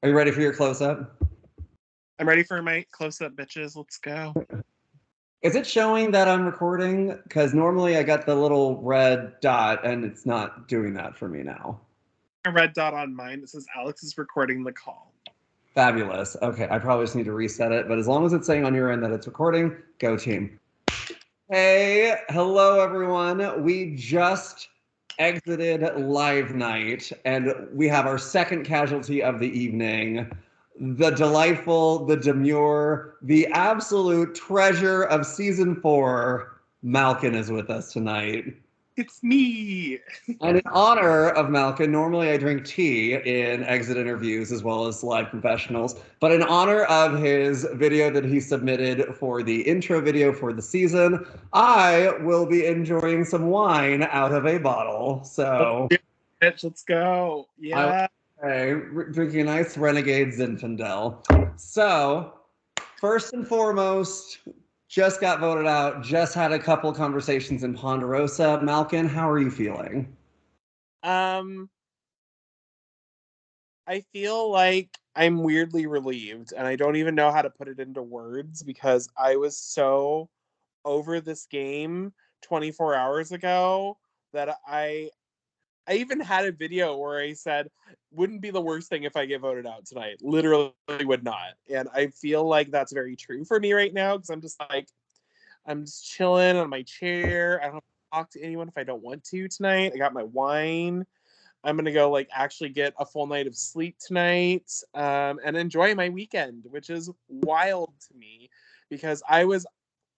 Are you ready for your close-up? I'm ready for my close-up, bitches. Let's go. Is it showing that I'm recording? Because normally I got the little red dot, and it's not doing that for me now. A red dot on mine that says Alex is recording the call. Fabulous. Okay, I probably just need to reset it, but as long as it's saying on your end that it's recording, go team. Hey, hello everyone. We just exited live night, and we have our second casualty of the evening. The delightful, the demure, the absolute treasure of season 4, Malkon is with us tonight. It's me. And in honor of Malkon, normally I drink tea in exit interviews as well as live confessionals. But in honor of his video that he submitted for the intro video for the season, I will be enjoying some wine out of a bottle. So, Let's go. Yeah. drinking a nice Renegade Zinfandel. So, first and foremost, just got voted out, just had a couple conversations in Ponderosa. Malkon, how are you feeling? I feel like I'm weirdly relieved, and I don't even know how to put it into words because I was so over this game 24 hours ago that I even had a video where I said, wouldn't be the worst thing if I get voted out tonight. Literally would not. And I feel like that's very true for me right now because I'm just chilling on my chair. I don't have to talk to anyone if I don't want to tonight. I got my wine. I'm going to go actually get a full night of sleep tonight and enjoy my weekend, which is wild to me because I was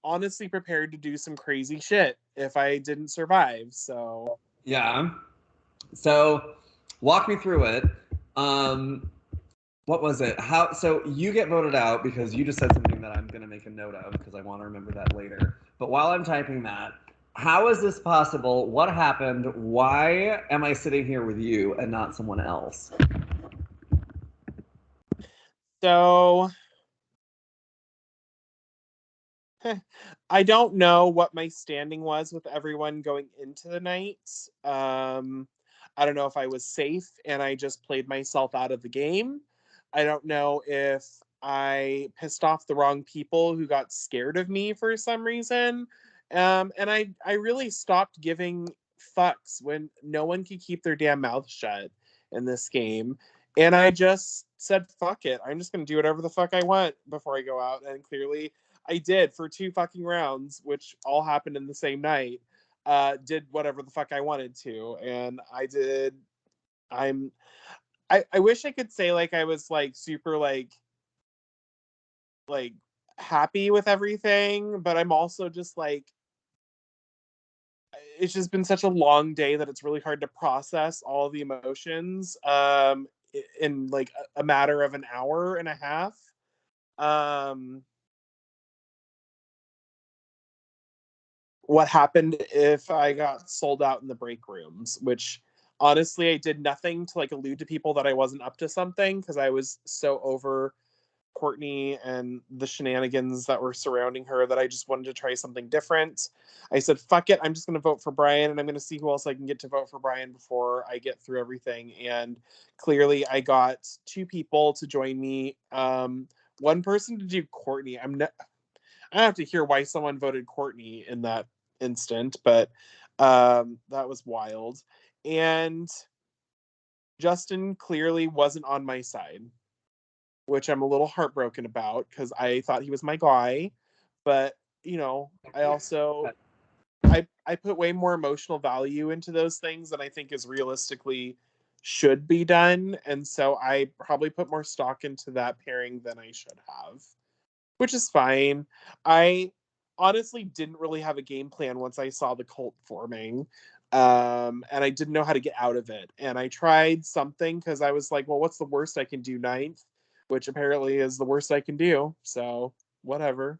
honestly prepared to do some crazy shit if I didn't survive. So yeah. So walk me through it. What was it? So you get voted out because you just said something that I'm going to make a note of because I want to remember that later. But while I'm typing that, how is this possible? What happened? Why am I sitting here with you and not someone else? So I don't know what my standing was with everyone going into the night. I don't know if I was safe and I just played myself out of the game. I don't know if I pissed off the wrong people who got scared of me for some reason. And I really stopped giving fucks when no one could keep their damn mouth shut in this game. And I just said, fuck it. I'm just going to do whatever the fuck I want before I go out. And clearly I did for 2 fucking rounds, which all happened in the same night. Did whatever the fuck I wanted to. And I did. I wish I could say I was super happy with everything, but I'm also just it's just been such a long day that it's really hard to process all the emotions in a matter of an hour and a half. What happened if I got sold out in the break rooms, which honestly I did nothing to allude to people that I wasn't up to something because I was so over Courtney and the shenanigans that were surrounding her that I just wanted to try something different. I said, fuck it, I'm just going to vote for Brian and I'm going to see who else I can get to vote for Brian before I get through everything. And clearly I got 2 people to join me. One person to do Courtney. I have to hear why someone voted Courtney in that instant, but that was wild. And Justin clearly wasn't on my side, which I'm a little heartbroken about because I thought he was my guy. But, I also I put way more emotional value into those things than I think is realistically should be done. And so I probably put more stock into that pairing than I should have, which is fine. I honestly didn't really have a game plan once I saw the cult forming. And I didn't know how to get out of it. And I tried something because I was like, well, what's the worst I can do 9th? Which apparently is the worst I can do. So whatever.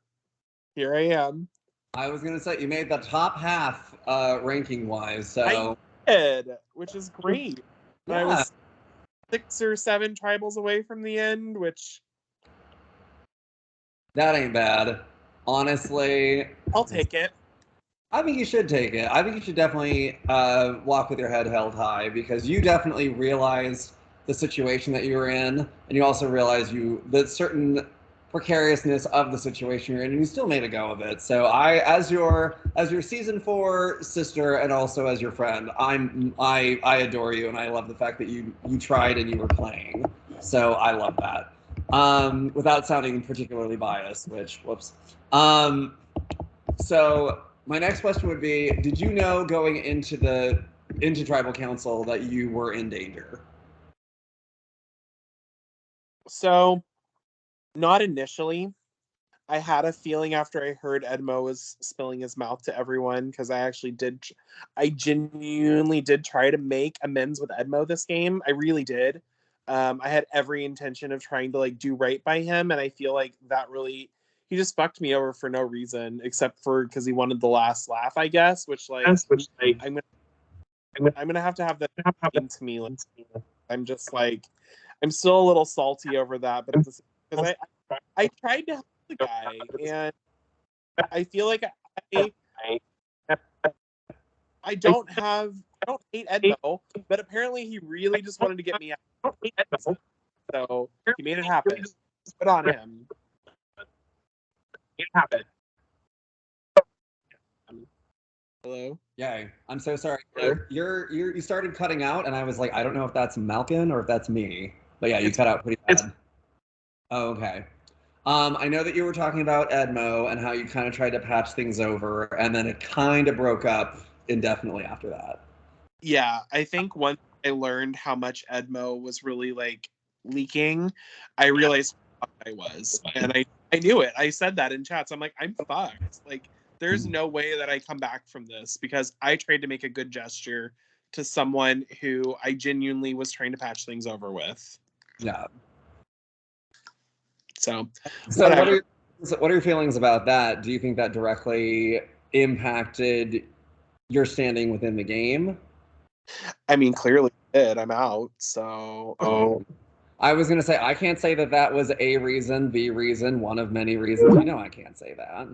Here I am. I was going to say, you made the top half ranking-wise, I so... did, which is great. And I Yeah. was 6 or 7 tribals away from the end, which... That ain't bad. Honestly... I'll take it. I think you should take it. I think you should definitely walk with your head held high because you definitely realized the situation that you were in, and you also realize the certain precariousness of the situation you're in, and you still made a go of it. So as your season 4 sister and also as your friend, I adore you, and I love the fact that you tried and you were playing. So I love that. Without sounding particularly biased, which whoops. So my next question would be: did you know going into tribal council that you were in danger? So, not initially. I had a feeling after I heard Edmo was spilling his mouth to everyone, because I genuinely did try to make amends with Edmo this game. I really did. I had every intention of trying to like do right by him, and I feel like he just fucked me over for no reason except for because he wanted the last laugh, I guess. Which I'm gonna have to have that happen to me. Like, I'm just like I'm still a little salty over that, but because I tried to help the guy, and I feel like I don't hate Edmo, but apparently he really just wanted to get me out. So he made it happen. Put on him. It happened. Hello? Yeah, I'm so sorry. You started cutting out, and I was like, I don't know if that's Malkon or if that's me. But yeah, you cut out pretty bad. Oh, okay. I know that you were talking about Edmo and how you kind of tried to patch things over, and then it kind of broke up indefinitely after that. Yeah, I think once I learned how much Edmo was really like leaking, I realized how fucked I was. And I knew it. I said that in chats. I'm like, I'm fucked. Like, there's no way that I come back from this, because I tried to make a good gesture to someone who I genuinely was trying to patch things over with. Yeah. So what are your feelings about that? Do you think that directly impacted your standing within the game? I mean, clearly it did. I'm out. So I was going to say, I can't say that that was a reason, the reason, one of many reasons. You know, I can't say that.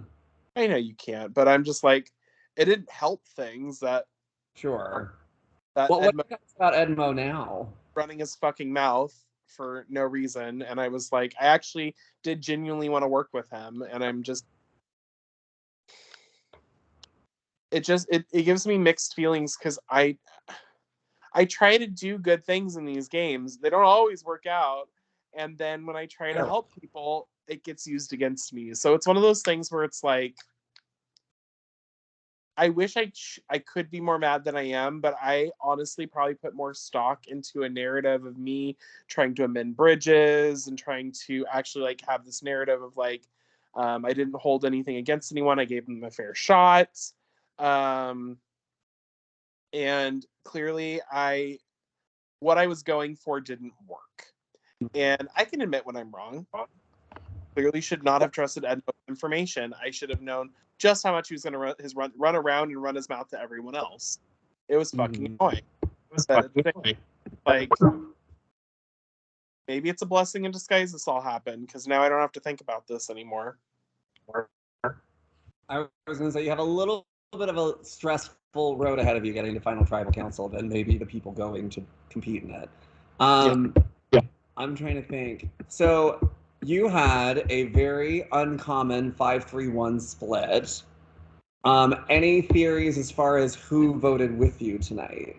I know you can't, but I'm just like, it didn't help things that. Sure. That Well, what about Edmo now? Running his fucking mouth for no reason, and I was like, I actually did genuinely want to work with him, and I'm just. It gives me mixed feelings, because I try to do good things in these games. They don't always work out. And then when I try to help people, it gets used against me. So it's one of those things where it's like, I wish I could be more mad than I am, but I honestly probably put more stock into a narrative of me trying to amend bridges and trying to actually like have this narrative of like, I didn't hold anything against anyone. I gave them a fair shot. And clearly what I was going for didn't work. And I can admit when I'm wrong. Clearly should not have trusted Edmo's information. I should have known just how much he was going to run around and run his mouth to everyone else. It was fucking annoying. Like, maybe it's a blessing in disguise this all happened, because now I don't have to think about this anymore. I was going to say, you have a little bit of a stressful road ahead of you getting to Final Tribal Council than maybe the people going to compete in it. Yeah. I'm trying to think. So you had a very uncommon 5-3-1 split. Any theories as far as who voted with you tonight?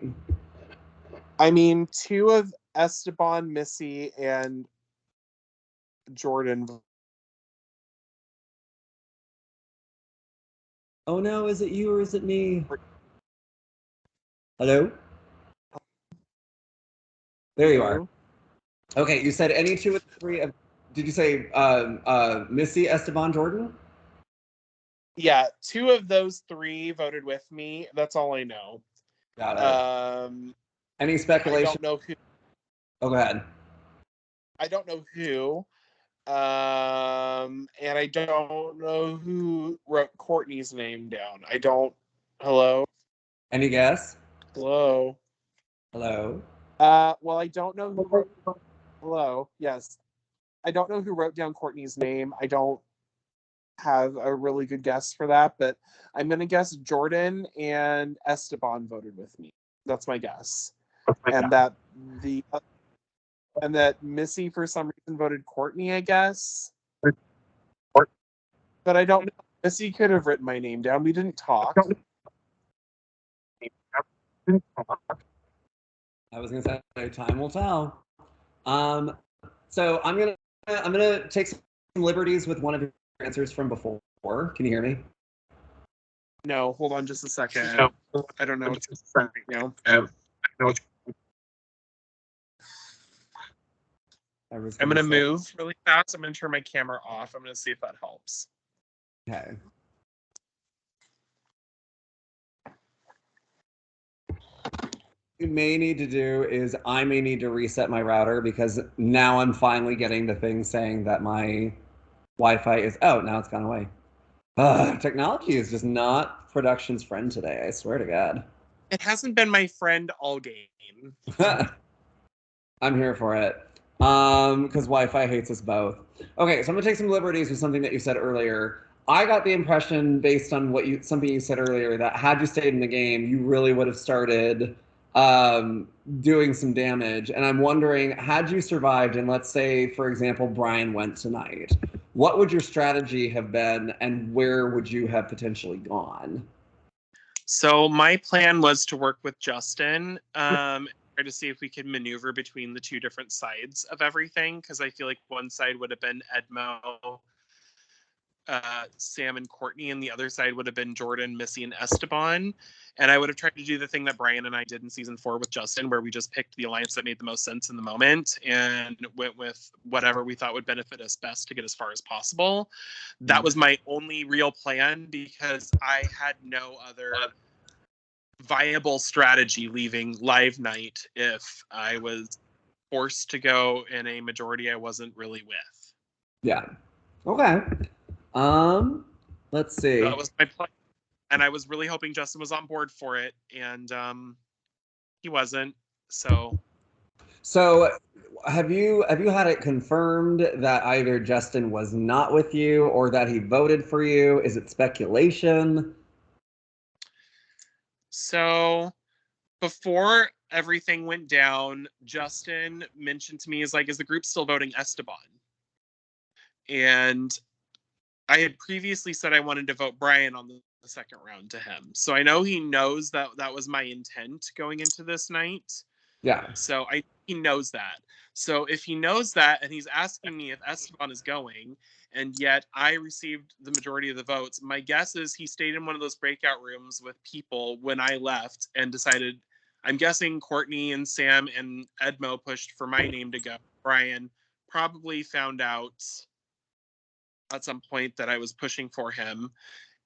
I mean, 2 of Esteban, Missy, and Jordan. Oh no, is it you or is it me? Hello? There you are. Okay, you said any 2 of the 3 of, did you say Missy, Esteban, Jordan? Yeah, 2 of those 3 voted with me. That's all I know. Got it. Any speculation? I don't know who. Oh, go ahead. I don't know who. And I don't know who wrote Courtney's name down. I don't. Hello? Any guess? Hello? Hello? Well, I don't know who wrote. Hello? Yes. I don't know who wrote down Courtney's name. I don't have a really good guess for that, but I'm going to guess Jordan and Esteban voted with me. That's my guess. And that And that Missy, for some reason, voted Courtney, I guess. But I don't know. Missy could have written my name down. We didn't talk. I was gonna say time will tell. So I'm gonna take some liberties with one of your answers from before. Can you hear me? No, hold on just a second. No. I don't know what's right now. I'm gonna move really fast. I'm gonna turn my camera off. I'm gonna see if that helps. Okay. You may need to do is I may need to reset my router because now I'm finally getting the thing saying that my Wi-Fi is now it's gone away. Technology is just not production's friend today. I swear to God. It hasn't been my friend all game. I'm here for it. Because Wi-Fi hates us both. Okay, so I'm gonna take some liberties with something that you said earlier. I got the impression, based on something you said earlier, that had you stayed in the game, you really would have started doing some damage. And I'm wondering, had you survived, and let's say, for example, Brian went tonight, what would your strategy have been, and where would you have potentially gone? So my plan was to work with Justin, try to see if we could maneuver between the two different sides of everything, because I feel like one side would have been Edmo, Sam and Courtney, and the other side would have been Jordan, Missy, and Esteban. And I would have tried to do the thing that Brian and I did in season 4 with Justin, where we just picked the alliance that made the most sense in the moment and went with whatever we thought would benefit us best to get as far as possible. That was my only real plan, because I had no other viable strategy leaving live night if I was forced to go in a majority I wasn't really with. Yeah. Okay. Let's see. That was my plan. And I was really hoping Justin was on board for it, and he wasn't. So have you had it confirmed that either Justin was not with you or that he voted for you? Is it speculation? So before everything went down, Justin mentioned to me, is the group still voting Esteban? And I had previously said I wanted to vote Brian on the second round to him. So I know he knows that that was my intent going into this night. Yeah. So he knows that. So if he knows that and he's asking me if Esteban is going, and yet I received the majority of the votes, my guess is he stayed in one of those breakout rooms with people when I left and decided, I'm guessing Courtney and Sam and Edmo pushed for my name to go. Brian probably found out at some point that I was pushing for him,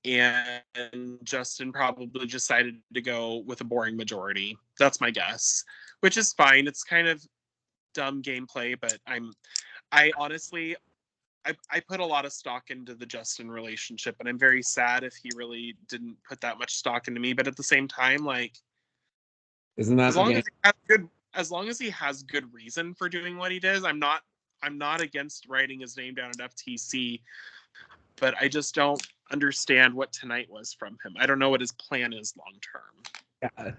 and Justin probably decided to go with a boring majority. That's my guess, which is fine. It's kind of dumb gameplay, but I honestly, I put a lot of stock into the Justin relationship, and I'm very sad if he really didn't put that much stock into me. But at the same time, like, Isn't that as long as he has good reason for doing what he does, I'm not against writing his name down at FTC, but I just don't understand what tonight was from him. I don't know what his plan is long term. Yeah.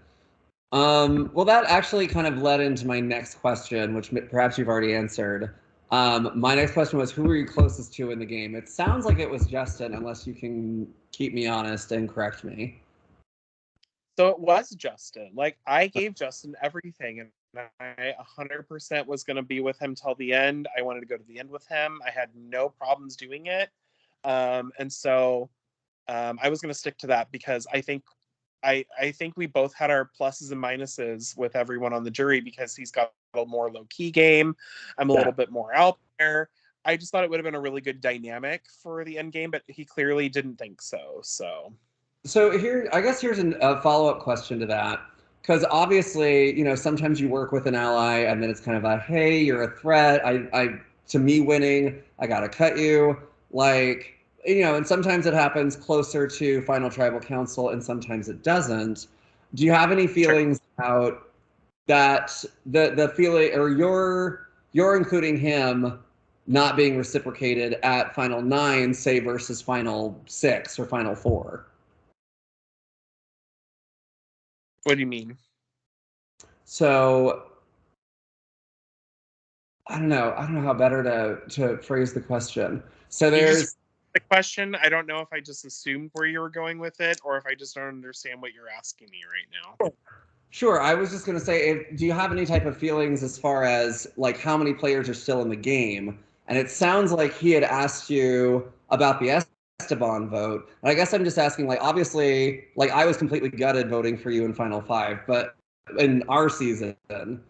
Well, that actually kind of led into my next question, which perhaps you've already answered. My next question was, who were you closest to in the game? It sounds like it was Justin, unless you can keep me honest and correct me. So it was Justin. Like, I gave Justin everything, and I 100% was going to be with him till the end. I wanted to go to the end with him. I had no problems doing it. And so I was going to stick to that, because I think we both had our pluses and minuses with everyone on the jury, because he's got a little more low-key game. I'm a little bit more out there. I just thought it would have been a really good dynamic for the end game, but he clearly didn't think so. So here, I guess here's a follow-up question to that. Because obviously, sometimes you work with an ally and then it's kind of a, hey, you're a threat. To me winning, I gotta cut you. Like, and sometimes it happens closer to Final Tribal Council and sometimes it doesn't. Do you have any feelings about that, the feeling, or you're including him not being reciprocated at Final 9, say, versus Final 6 or Final 4? What do you mean? So I don't know. I don't know how better to phrase the question. So You just there's the question. I don't know if I just assumed where you were going with it, or if I just don't understand what you're asking me right now. Sure. I was just going to say, do you have any type of feelings as far as like how many players are still in the game? And it sounds like he had asked you about the Esteban vote. And I guess I'm just asking, like, obviously, like I was completely gutted voting for you in Final Five, but in our season, and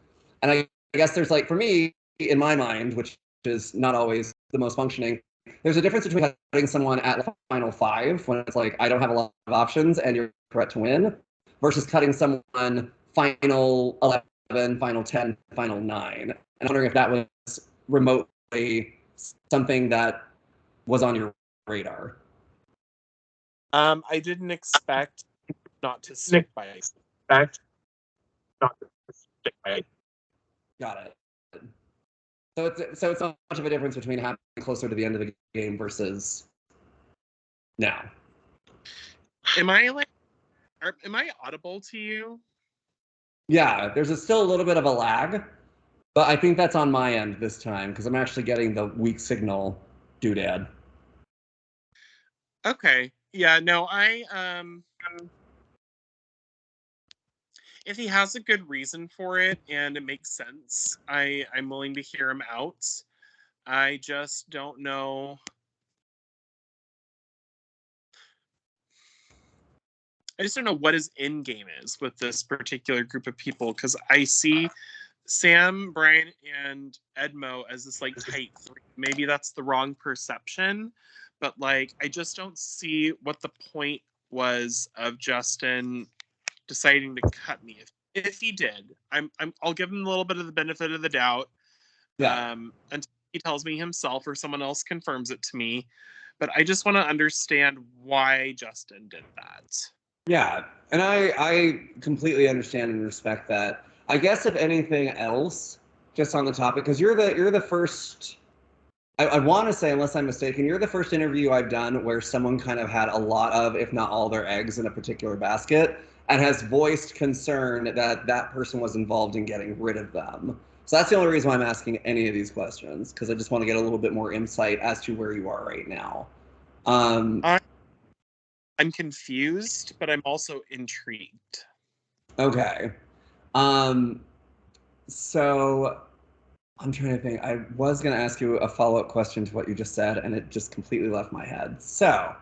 I guess there's like, for me, in my mind, which is not always the most functioning, there's a difference between cutting someone at Final Five when it's like, I don't have a lot of options and you're a threat to win versus cutting someone final 11, final 10, final 9. And I'm wondering if that was remotely something that was on your radar. I didn't expect not to stick by it. Expect not to stick by it. Got it. So it's not much of a difference between happening closer to the end of the game versus now. Am I audible to you? Yeah, there's still a little bit of a lag, but I think that's on my end this time because I'm actually getting the weak signal doodad. Okay. Yeah, no, if he has a good reason for it and it makes sense, I'm willing to hear him out. I just don't know. I just don't know what his end game is with this particular group of people because I see Sam, Brian, and Edmo as this like tight three. Maybe that's the wrong perception, but like I just don't see what the point was of Justin deciding to cut me. If he did, I'll give him a little bit of the benefit of the doubt Yeah. until he tells me himself or someone else confirms it to me. But I just want to understand why Justin did that. Yeah, and I completely understand and respect that. I guess if anything else, just on the topic, because you're the first. I want to say, unless I'm mistaken, you're the first interview I've done where someone kind of had a lot of, if not all, their eggs in a particular basket and has voiced concern that that person was involved in getting rid of them. So that's the only reason why I'm asking any of these questions because I just want to get a little bit more insight as to where you are right now. Um, I'm confused, but I'm also intrigued. okay. Um, so I'm trying to think. I was going to ask you a follow-up question to what you just said, and it just completely left my head. So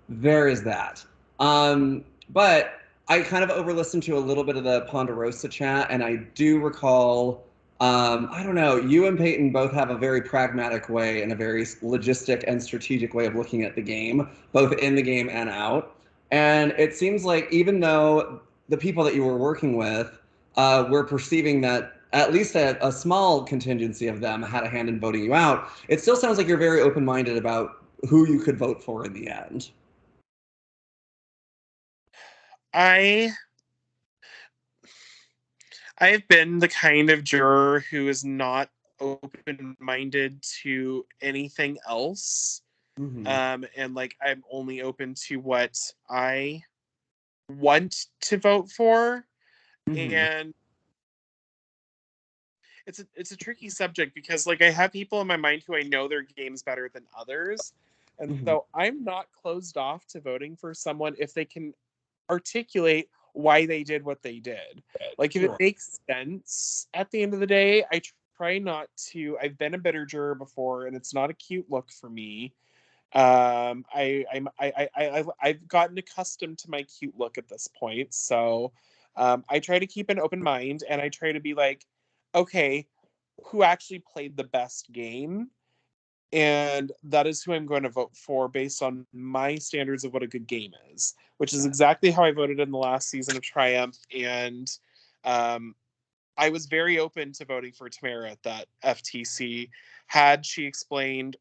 there is that. But I kind of overlistened to a little bit of the Ponderosa chat, and I do recall, I don't know, you and Peyton both have a very pragmatic way and a very logistic and strategic way of looking at the game, both in the game and out. And it seems like even though the people that you were working with were perceiving that at least a small contingency of them had a hand in voting you out, it still sounds like you're very open-minded about who you could vote for in the end. I I've been the kind of juror who is not open-minded to anything else. Mm-hmm. And like I'm only open to what I want to vote for. Mm-hmm. And it's a tricky subject because like I have people in my mind who I know their games better than others. And Mm-hmm. so I'm not closed off to voting for someone if they can articulate why they did what they did. Like if it Sure. makes sense at the end of the day, I try not to. I've been a bitter juror before, and it's not a cute look for me. I've gotten accustomed to my cute look at this point, so I try to keep an open mind, and I try to be like, okay, who actually played the best game? And that is who I'm going to vote for based on my standards of what a good game is, which is exactly how I voted in the last season of Triumph. And um, I was very open to voting for Tamara at that FTC. Had she explained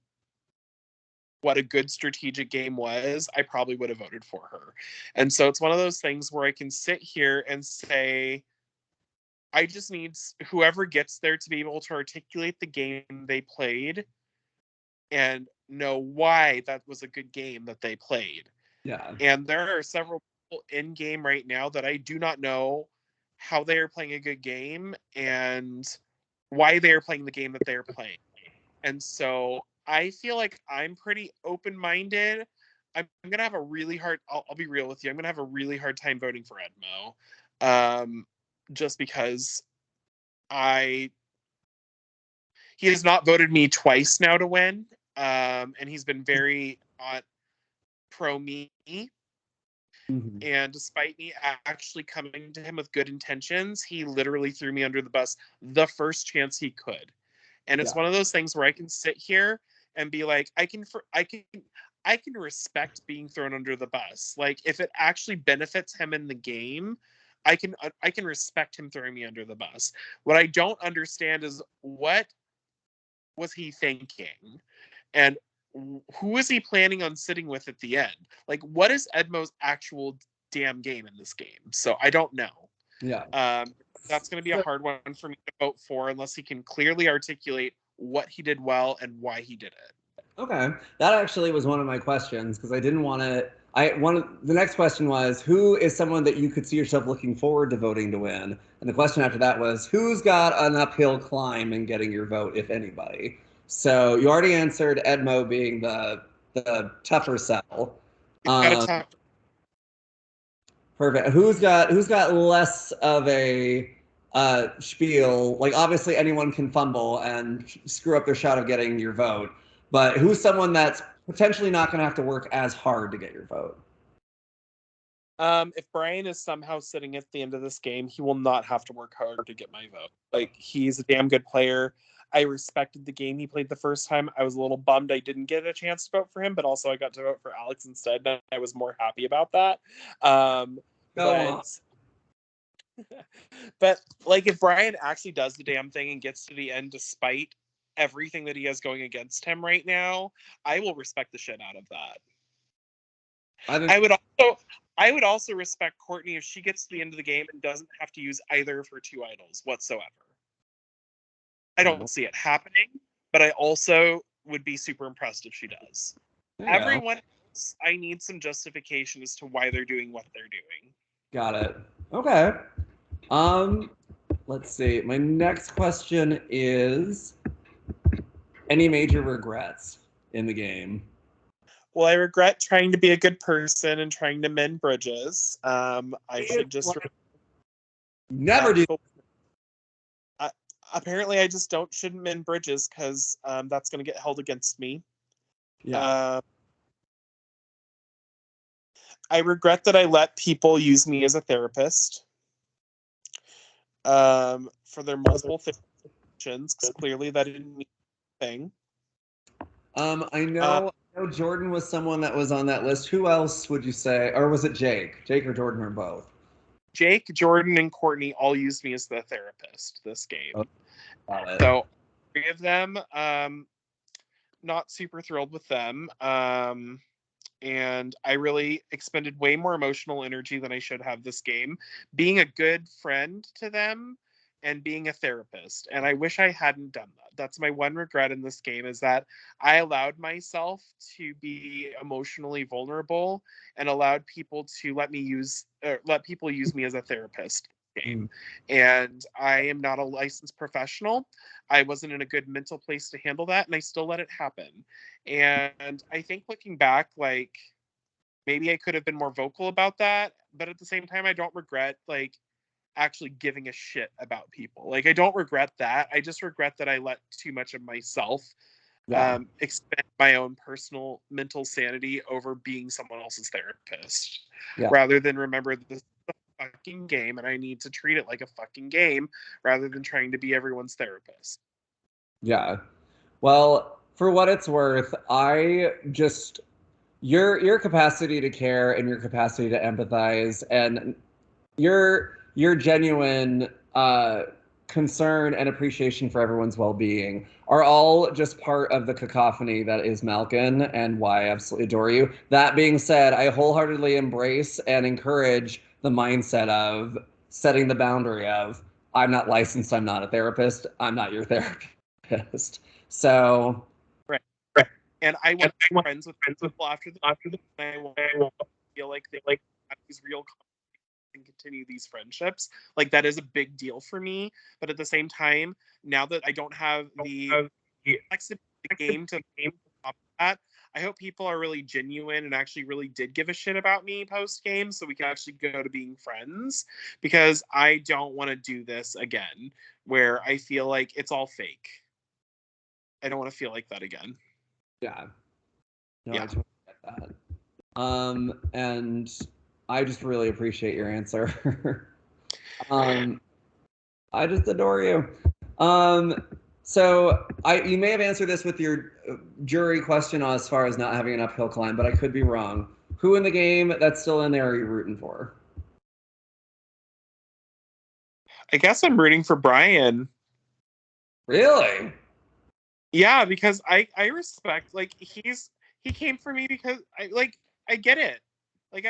what a good strategic game was, I probably would have voted for her. And so it's one of those things where I can sit here and say, I just need whoever gets there to be able to articulate the game they played and know why that was a good game that they played. Yeah. And there are several people in game right now that I do not know how they are playing a good game. And why they're playing the game that they're playing. And so I feel like I'm pretty open-minded. I'm gonna have a really hard. I'll be real with you. I'm gonna have a really hard time voting for Edmo, just because he has not voted me twice now to win, and he's been very not pro me. Mhm. And despite me actually coming to him with good intentions, he literally threw me under the bus the first chance he could. And it's Yeah. one of those things where I can sit here and be like, I can respect being thrown under the bus. Like if it actually benefits him in the game, I can respect him throwing me under the bus. What I don't understand is what was he thinking? And who is he planning on sitting with at the end? Like, what is Edmo's actual damn game in this game? So I don't know. Yeah. That's going to be a hard one for me to vote for unless he can clearly articulate what he did well and why he did it. Okay, that actually was one of my questions because I didn't want to. The next question was, who is someone that you could see yourself looking forward to voting to win? And the question after that was, who's got an uphill climb in getting your vote, if anybody? So you already answered Edmo being the tougher sell. Perfect. Who's got less of a spiel? Like obviously anyone can fumble and screw up their shot of getting your vote, but who's someone that's potentially not going to have to work as hard to get your vote? If Brian is somehow sitting at the end of this game, he will not have to work hard to get my vote. Like he's a damn good player. I respected the game he played the first time. I was a little bummed I didn't get a chance to vote for him, but also I got to vote for Alex instead. And I was more happy about that. But like if Brian actually does the damn thing and gets to the end despite everything that he has going against him right now, I will respect the shit out of that. I would also respect Courtney if she gets to the end of the game and doesn't have to use either of her two idols whatsoever. I don't see it happening, but I also would be super impressed if she does. Everyone else, I need some justification as to why they're doing what they're doing. Got it. Okay. Let's see. My next question is, any major regrets in the game? Well, I regret trying to be a good person and trying to mend bridges. I should just never do. Apparently, I just shouldn't mend bridges because that's going to get held against me. Yeah. I regret that I let people use me as a therapist for their multiple things, because clearly that didn't mean anything. I know Jordan was someone that was on that list. Who else would you say? Or was it Jake? Jake or Jordan or both? Jake, Jordan, and Courtney all used me as the therapist this game. Oh, so 3 of them, not super thrilled with them. And I really expended way more emotional energy than I should have this game, being a good friend to them and being a therapist. And I wish I hadn't done that. That's my one regret in this game, is that I allowed myself to be emotionally vulnerable and allowed people to let people use me as a therapist game. And I am not a licensed professional. I wasn't in a good mental place to handle that, and I still let it happen. And I think looking back, like maybe I could have been more vocal about that, but at the same time, I don't regret like actually giving a shit about people. Like I don't regret that. I just regret that I let too much of myself expend my own personal mental sanity over being someone else's therapist, rather than remember this is a fucking game and I need to treat it like a fucking game rather than trying to be everyone's therapist. Yeah. Well, for what it's worth, I just your capacity to care and your capacity to empathize and your genuine concern and appreciation for everyone's well-being are all just part of the cacophony that is Malkon and why I absolutely adore you. That being said, I wholeheartedly embrace and encourage the mindset of setting the boundary of, I'm not licensed, I'm not a therapist, I'm not your therapist. So right. And I want to be friends with people after the I feel like they have these real and continue these friendships. Like, that is a big deal for me. But at the same time, now that I don't have the flexibility of the game to top that, I hope people are really genuine and actually really did give a shit about me post game, so we can actually go to being friends, because I don't want to do this again where I feel like it's all fake. I don't want to feel like that again. Yeah. No, Yeah. I totally get that. And I just really appreciate your answer. I just adore you. So you may have answered this with your jury question as far as not having an uphill climb, but I could be wrong. Who in the game that's still in there are you rooting for? I guess I'm rooting for Brian. Really? Yeah, because I respect, like, he came for me because I get it. Like,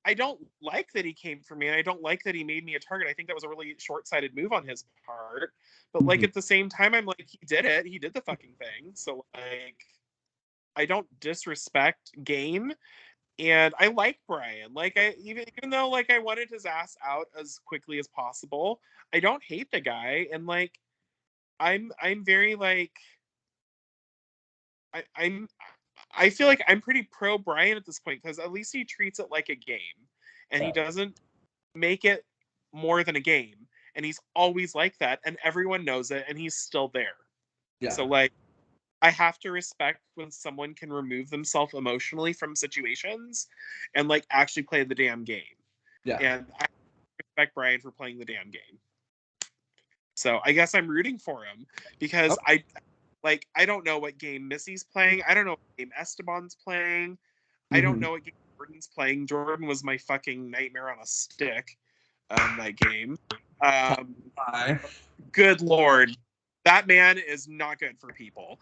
I don't like that he came for me, and I don't like that he made me a target. I think that was a really short-sighted move on his part. But like, at the same time, I'm like, he did it. He did the fucking thing. So like, I don't disrespect game, and I like Brian. Like, I even though like I wanted his ass out as quickly as possible, I don't hate the guy, and like, I'm very like, I'm I feel like I'm pretty pro Brian at this point, because at least he treats it like a game, and he doesn't make it more than a game, and he's always like that, and everyone knows it, and he's still there. Yeah. So like, I have to respect when someone can remove themselves emotionally from situations and like actually play the damn game. Yeah. And I respect Brian for playing the damn game. So I guess I'm rooting for him, because I don't know what game Missy's playing. I don't know what game Esteban's playing. I don't know what game Jordan's playing. Jordan was my fucking nightmare on a stick that game. Good Lord. That man is not good for people.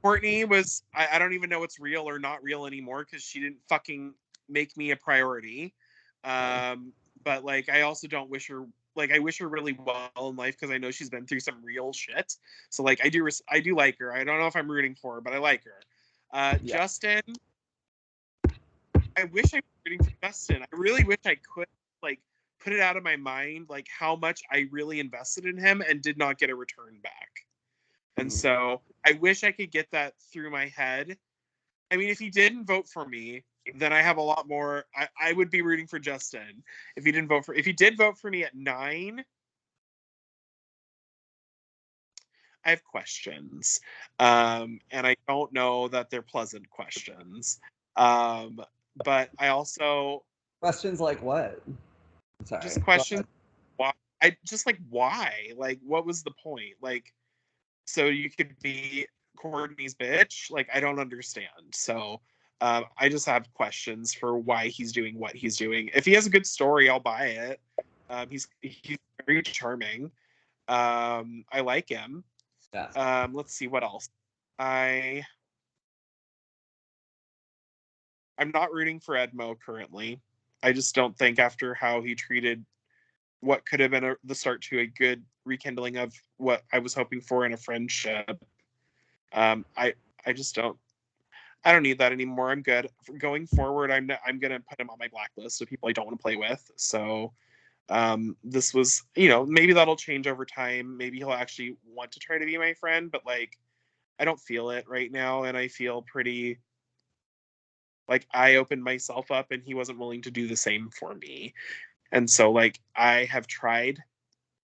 Courtney was, I don't even know what's real or not real anymore, because she didn't fucking make me a priority. But like, I also don't wish her, like, I wish her really well in life, because I know she's been through some real shit. So like, I do like her. I don't know if I'm rooting for her, but I like her. Justin, I wish I was rooting for Justin. I really wish I could like put it out of my mind, like, how much I really invested in him and did not get a return back. And so I wish I could get that through my head. I mean, if he didn't vote for me, then I have a lot more. I would be rooting for Justin. If he did vote for me at 9, I have questions. And I don't know that they're pleasant questions. But I also, Questions like what? Sorry. just questions. Why? I just like, why? Like, what was the point? Like, so you could be Courtney's bitch? Like, I don't understand. So I just have questions for why he's doing what he's doing. If he has a good story, I'll buy it. He's very charming. I like him. Yeah. Let's see what else. I'm not rooting for Edmo currently. I just don't think, after how he treated what could have been the start to a good rekindling of what I was hoping for in a friendship. I just don't. I don't need that anymore. I'm good. Going forward, I'm gonna put him on my blacklist of people I don't want to play with. So this was, maybe that'll change over time. Maybe he'll actually want to try to be my friend, but like, I don't feel it right now, and I feel pretty like I opened myself up, and he wasn't willing to do the same for me. And so like, I have tried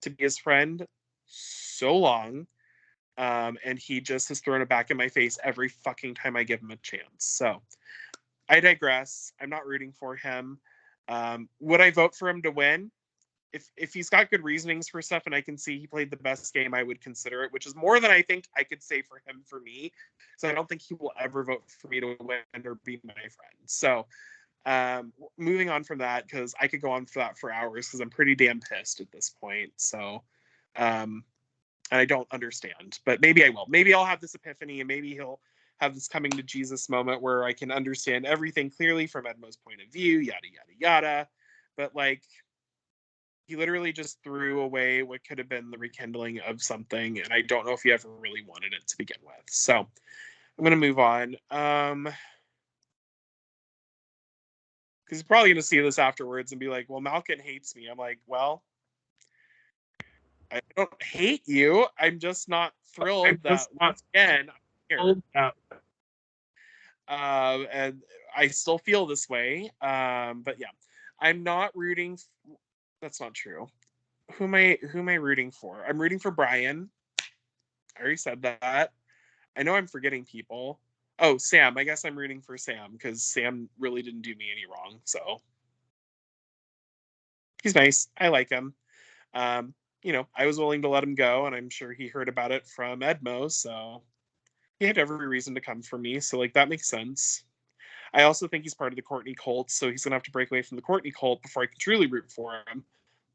to be his friend so long, and he just has thrown it back in my face every fucking time I give him a chance. So I digress. I'm not rooting for him. Would I vote for him to win? If he's got good reasonings for stuff, and I can see he played the best game, I would consider it, which is more than I think I could say for him for me. So I don't think he will ever vote for me to win or be my friend. So moving on from that, because I could go on for that for hours, because I'm pretty damn pissed at this point. So and I don't understand, but maybe I will. Maybe I'll have this epiphany, and maybe he'll have this coming to Jesus moment where I can understand everything clearly from Edmo's point of view, yada, yada, yada. But like, he literally just threw away what could have been the rekindling of something, and I don't know if he ever really wanted it to begin with. So I'm going to move on. because he's probably going to see this afterwards and be like, well, Malkon hates me. I'm like, well, I don't hate you. I'm just not thrilled that once again I'm here. And I still feel this way. But yeah, I'm not rooting. That's not true. Who am I rooting for? I'm rooting for Brian. I already said that. I know I'm forgetting people. Oh, Sam. I guess I'm rooting for Sam because Sam really didn't do me any wrong. So he's nice. I like him. I was willing to let him go, and I'm sure he heard about it from Edmo, so he had every reason to come for me. So like that makes sense. I also think he's part of the Courtney cult, so he's gonna have to break away from the Courtney cult before I can truly root for him.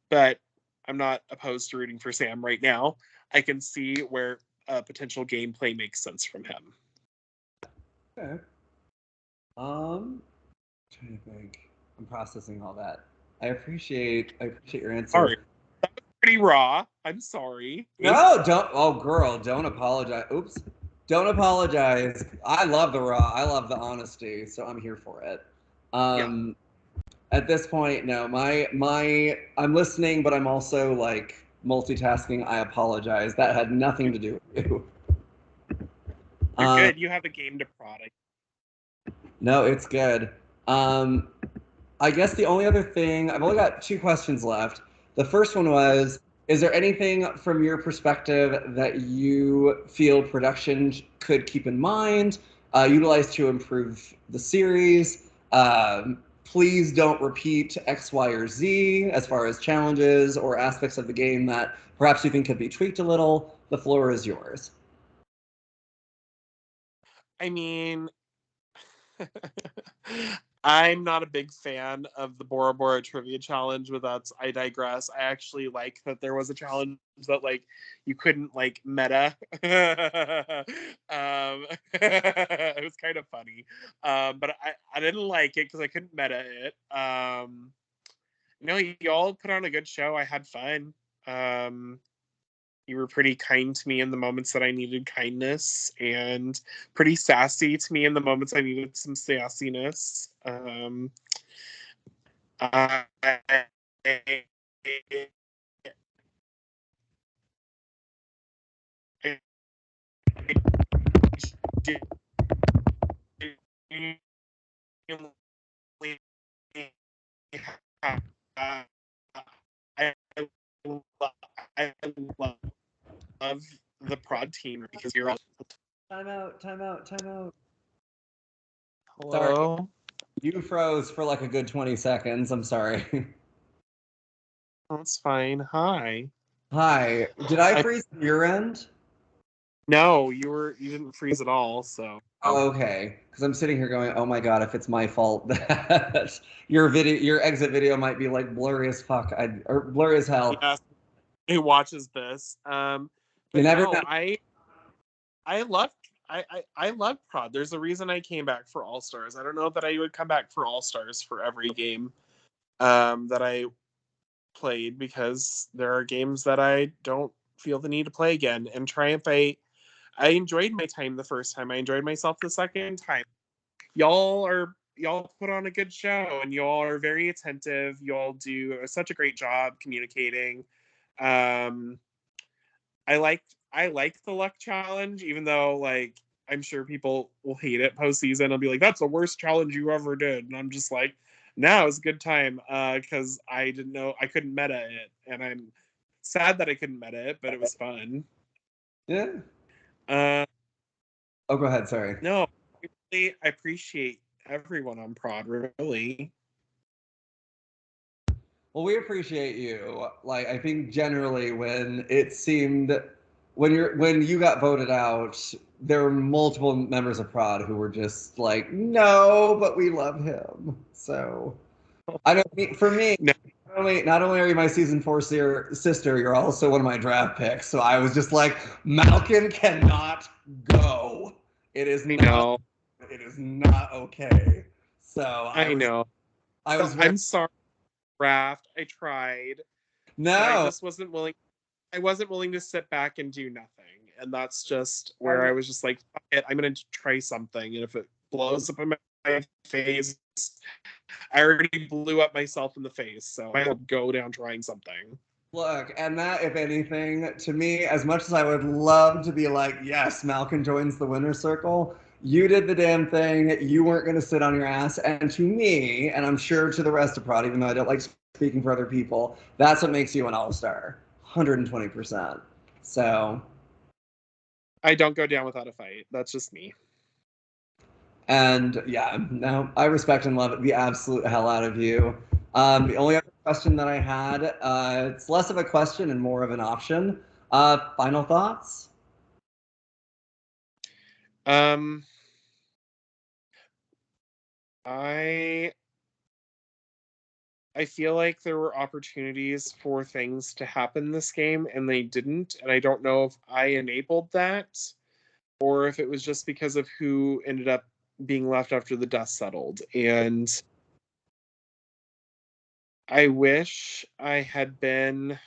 But I'm not opposed to rooting for Sam right now. I can see where potential gameplay makes sense from him. Okay. I'm trying to think. I'm processing all that. I appreciate your answer. Sorry. That was pretty raw. I'm sorry. No, don't. Oh, girl, don't apologize. Oops. Don't apologize. I love the raw. I love the honesty, so I'm here for it. Yeah. At this point, no. I'm listening, but I'm also like multitasking. I apologize. That had nothing to do with you. You're good. You have a game to prod. No, it's good. I guess the only other thing, I've only got 2 questions left. The first one was, is there anything from your perspective that you feel production could keep in mind, utilize to improve the series? Please don't repeat X, Y, or Z as far as challenges or aspects of the game that perhaps you think could be tweaked a little. The floor is yours. I mean, I'm not a big fan of the Bora Bora Trivia Challenge, but I digress. I actually like that there was a challenge that like you couldn't like meta. It was kind of funny, but I didn't like it because I couldn't meta it. Y'all put on a good show. I had fun. You were pretty kind to me in the moments that I needed kindness, and pretty sassy to me in the moments I needed some sassiness. I love the prod team because you're all. Time out. Hello? Sorry. You froze for like a good 20 seconds. I'm sorry. That's fine. Hi. Hi. Did I freeze on your end? No, you didn't freeze at all, so. Oh, okay. Because I'm sitting here going, oh my god, if it's my fault that your exit video might be like blurry as fuck, or blurry as hell. Yes. Who watches this? But you never no, know. I love prod. There's a reason I came back for All Stars. I don't know that I would come back for All Stars for every game that I played, because there are games that I don't feel the need to play again. And Triumph, I enjoyed my time the first time. I enjoyed myself the second time. Y'all put on a good show, and y'all are very attentive. Y'all do such a great job communicating. I like the luck challenge, even though like I'm sure people will hate it postseason. I'll be like, that's the worst challenge you ever did. And I'm just like, no, it was a good time. Because I didn't know I couldn't meta it. And I'm sad that I couldn't meta it, but it was fun. Yeah. Oh, go ahead, sorry. No, I appreciate everyone on prod, really. Well, we appreciate you. Like, I think generally when it seemed when you got voted out, there were multiple members of Prod who were just like, no, but we love him. So I don't. For me, no. not only are you my season 4 sister, you're also one of my draft picks. So I was just like, Malkon cannot go. It is not. It is not okay. So I know. I'm sorry. Draft. I tried. No, I just wasn't willing. I wasn't willing to sit back and do nothing, and that's just where I was just like, fuck it, I'm gonna try something, and if it blows up in my face, I already blew up myself in the face, so I will go down trying something. Look, and that, if anything, to me, as much as I would love to be like, yes, Malkon joins the winner's circle, you did the damn thing. You weren't going to sit on your ass. And to me, and I'm sure to the rest of Prod, even though I don't like speaking for other people, that's what makes you an all-star. 120%. So. I don't go down without a fight. That's just me. And yeah, no, I respect and love the absolute hell out of you. The only other question that I had, it's less of a question and more of an option. Final thoughts? I feel like there were opportunities for things to happen this game and they didn't, and I don't know if I enabled that or if it was just because of who ended up being left after the dust settled. And I wish I had been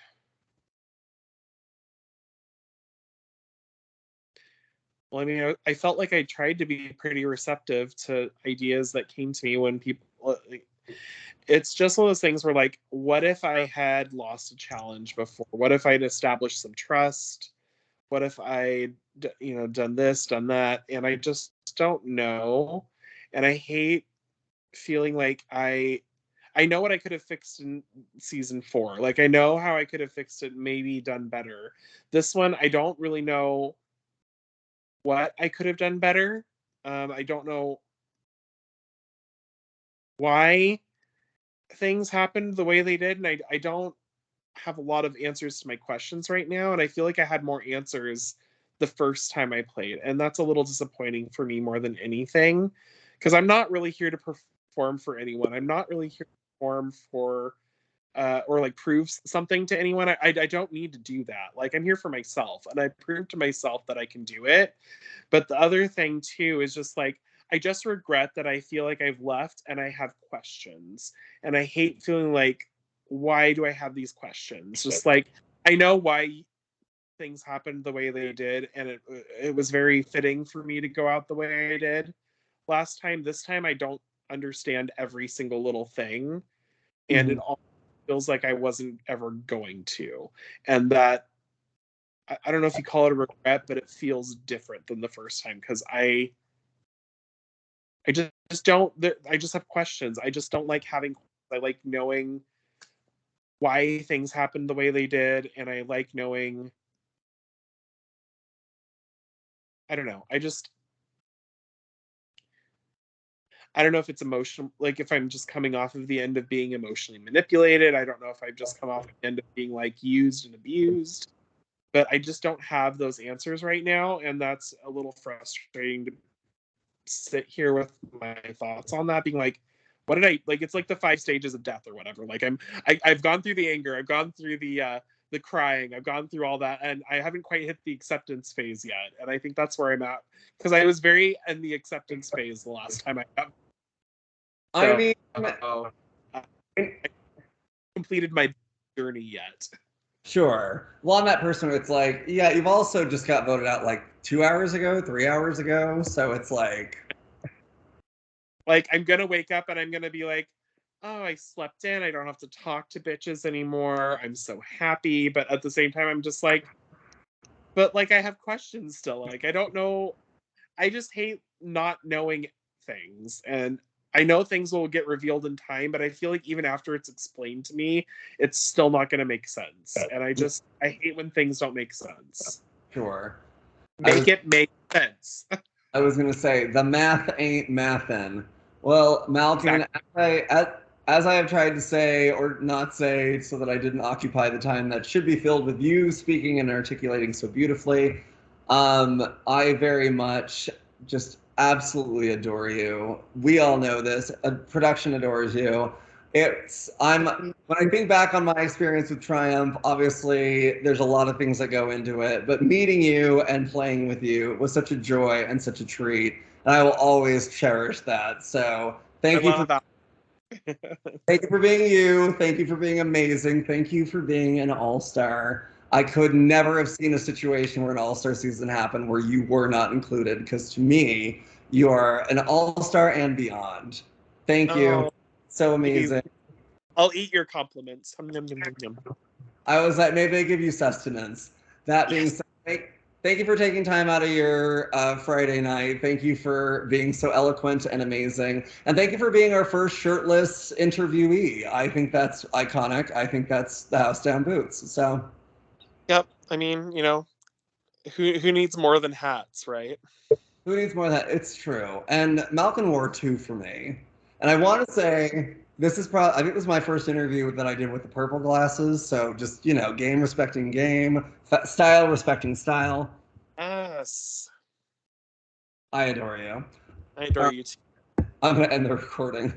well, I mean, I felt like I tried to be pretty receptive to ideas that came to me when people it's just one of those things where, like, what if I had lost a challenge before? What if I'd established some trust? What if I'd, done this, done that? And I just don't know. And I hate feeling like I know what I could have fixed in season 4. Like, I know how I could have fixed it, maybe done better. This one, I don't really know what I could have done better. I don't know why things happened the way they did, and I don't have a lot of answers to my questions right now, and I feel like I had more answers the first time I played, and that's a little disappointing for me more than anything, because I'm not really here to perform for anyone. I'm not really here to perform for or like prove something to anyone. I don't need to do that. Like, I'm here for myself, and I proved to myself that I can do it. But the other thing too is just like, I just regret that I feel like I've left and I have questions. And I hate feeling like, why do I have these questions? Just like, I know why things happened the way they did, and it was very fitting for me to go out the way I did last time. This time I don't understand every single little thing, and it all feels like I wasn't ever going to. And that, I don't know if you call it a regret, but it feels different than the first time, because I just don't. I just have questions. I just don't like having. I like knowing why things happened the way they did, and I like knowing. I don't know. I don't know if it's emotional. Like, if I'm just coming off of the end of being emotionally manipulated. I don't know if I've just come off the end of being like used and abused. But I just don't have those answers right now, and that's a little frustrating to sit here with my thoughts on that, being like, what did I like? It's like the 5 stages of death or whatever. Like, I've gone through the anger, I've gone through the crying, I've gone through all that, and I haven't quite hit the acceptance phase yet. And I think that's where I'm at, because I was very in the acceptance phase the last time I got. I mean, I completed my journey yet. Sure. Well, I'm that person where it's like, yeah, you've also just got voted out like 2 hours ago, 3 hours ago. So it's like I'm gonna wake up and I'm gonna be like, oh, I slept in. I don't have to talk to bitches anymore. I'm so happy. But at the same time, I'm just like, but like, I have questions still. Like, I don't know. I just hate not knowing things. And I know things will get revealed in time, but I feel like even after it's explained to me, it's still not going to make sense. And I hate when things don't make sense. Sure. Make it make sense. I was going to say, the math ain't mathin'. Well, Malkon, exactly. As I have tried to say or not say so that I didn't occupy the time that should be filled with you speaking and articulating so beautifully, I very much just absolutely adore you. We all know this. Production adores you. When I think back on my experience with Triumph, obviously there's a lot of things that go into it, but meeting you and playing with you was such a joy and such a treat, and I will always cherish that. So thank you for being you. Thank you for being amazing. Thank you for being an all-star. I could never have seen a situation where an all-star season happened where you were not included, because to me, you are an all-star and beyond. Thank you. So amazing. I'll eat your compliments. I was like, maybe they give you sustenance. That being said, thank you for taking time out of your Friday night. Thank you for being so eloquent and amazing. And thank you for being our first shirtless interviewee. I think that's iconic. I think that's the house down boots. So, yep. I mean, who needs more than hats, right? who needs more of that? It's true. And Malkon wore two for me. And I want to say this is probably, I think this is my first interview that I did with the purple glasses. So just, game respecting game, style respecting style. Yes. I adore you. I adore you too. I'm going to end the recording.